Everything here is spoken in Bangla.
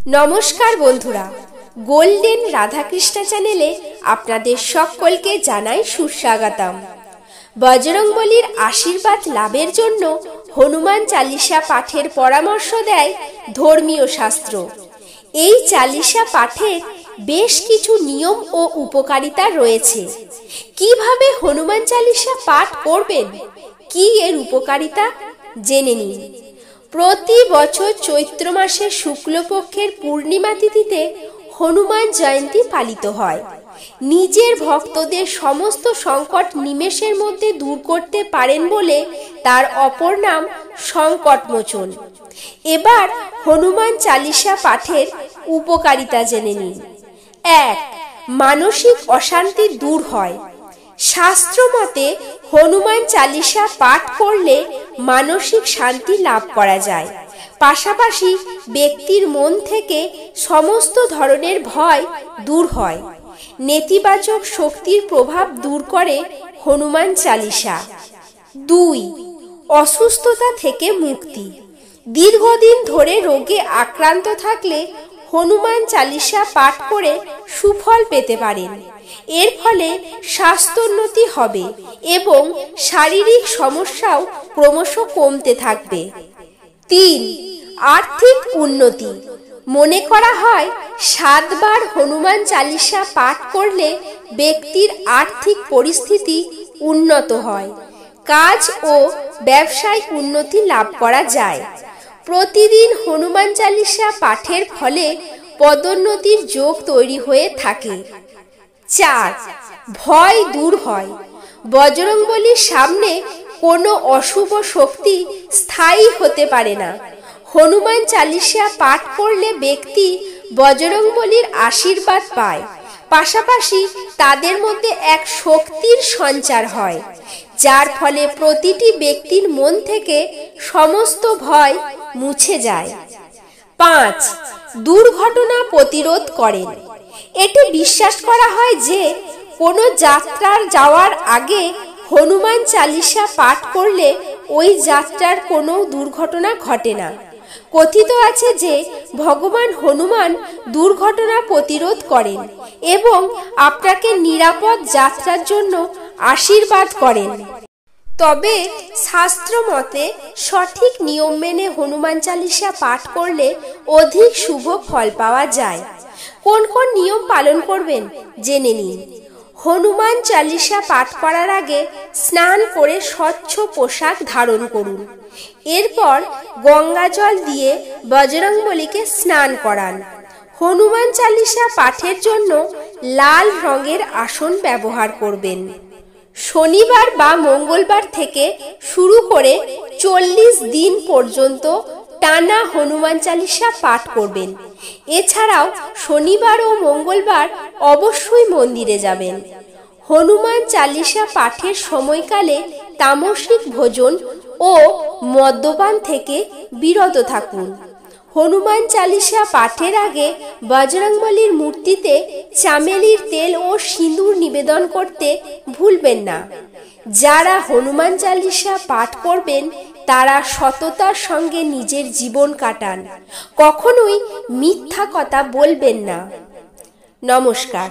নমস্কার বন্ধুরা, গোল্ডেন রাধাকৃষ্ণ চ্যানেলে আপনাদের সকলকে জানাই সুস্বাগতম। বজরংবলীর আশীর্বাদ লাভের জন্য হনুমান চালিসা পাঠের পরামর্শ দেয় ধর্মীয় শাস্ত্র। এই চালিসা পাঠের বেশ কিছু নিয়ম ও উপকারিতা রয়েছে। কিভাবে হনুমান চালিসা পাঠ করবেন, কি এর উপকারিতা জেনে নিন। প্রতি বছর চৈত্র মাসের শুক্লপক্ষের পূর্ণিমা তিথিতে হনুমান জয়ন্তী পালিত হয়। নিজের ভক্তদের সমস্ত সংকট নিমেষের মধ্যে দূর করতে পারেন বলে তার অপর নাম সংকটমোচন। এবার হনুমান চালিসা পাঠের উপকারিতা জেনে নিন। 1. মানসিক অশান্তি দূর হয়। শাস্ত্র মতে হনুমান চালিসা পাঠ করলে মানসিক শান্তি লাভ করা যায়। পাশাপাশি ব্যক্তির মন থেকে সমস্ত ধরনের ভয় দূর হয়। নেতিবাচক শক্তির প্রভাব দূর করে হনুমান চালিসা। 2. অসুস্থতা থেকে মুক্তি। দীর্ঘদিন ধরে রোগে আক্রান্ত থাকলে হনুমান চালিসা পাঠ করে সুফল পেতে পারেন। এর ফলে স্বাস্থ্যোন্নতি হবে এবং শারীরিক সমস্যাও ক্রমশ কমতে থাকবে। 3. আর্থিক উন্নতি। মনে করা হয় 7 বার হনুমান চালিসা পাঠ করলে ব্যক্তির আর্থিক পরিস্থিতি উন্নত হয়, কাজ ও ব্যবসায় উন্নতি লাভ করা যায়। প্রতিদিন হনুমান চালিসা পাঠের ফলে পদোন্নতির যোগ তৈরি হয়ে থাকে। 4. ভয় দূর হয়। বজরংবলীর সামনে কোনো অশুভ শক্তি স্থায়ী হতে পারে না। হনুমান চালিসা পাঠ করলে ব্যক্তি বজরংবলীর আশীর্বাদ পায়। পাশাপাশি তাদের মধ্যে এক শক্তির সঞ্চার হয়, যার ফলে প্রতিটি ব্যক্তির মন থেকে সমস্ত ভয় মুছে যায়। 5. দুর্ঘটনা প্রতিরোধ করেন। এটি বিশ্বাস করা হয় যে কোনো যাত্রার যাওয়ার আগে হনুমান চালিসা পাঠ করলে ওই যাত্রার কোনো দুর্ঘটনা ঘটে না। কথিত আছে যে ভগবান হনুমান দুর্ঘটনা প্রতিরোধ করেন এবং আপনাকে নিরাপদ যাত্রার জন্য আশীর্বাদ করেন। তবে শাস্ত্র মতে সঠিক নিয়ম মেনে হনুমান চালিসা পাঠ করলে অধিক শুভ ফল পাওয়া যায়। কোন কোন নিয়ম পালন করবেন জেনে নিন। হনুমান চালিসা পাঠ করার আগে স্নান করে স্বচ্ছ পোশাক ধারণ করুন। এরপর গঙ্গা জল দিয়ে বজরংবলীকে স্নান করান। হনুমান চালিসা পাঠের জন্য লাল রঙের আসন ব্যবহার করবেন। শনিবার বা মঙ্গলবার থেকে শুরু করে 40 দিন পর্যন্ত টানা হনুমান চালিসা পাঠ করবেন। এছাড়াও শনিবার ও মঙ্গলবার অবশ্যই মন্দিরে যাবেন। হনুমান চালিসা পাঠের সময়কালে তামসিক ভোজন ও মদ্যপান থেকে বিরত থাকুন। হনুমান চালিসা পাঠের আগে বজরংবলীর মূর্তিতে চামেলির তেল ও সিঁদুর নিবেদন করতে ভুলবেন না। যারা হনুমান চালিসা পাঠ করবেন তারা সততার সঙ্গে নিজের জীবন কাটান। কখনোই মিথ্যা কথা বলবেন না। নমস্কার।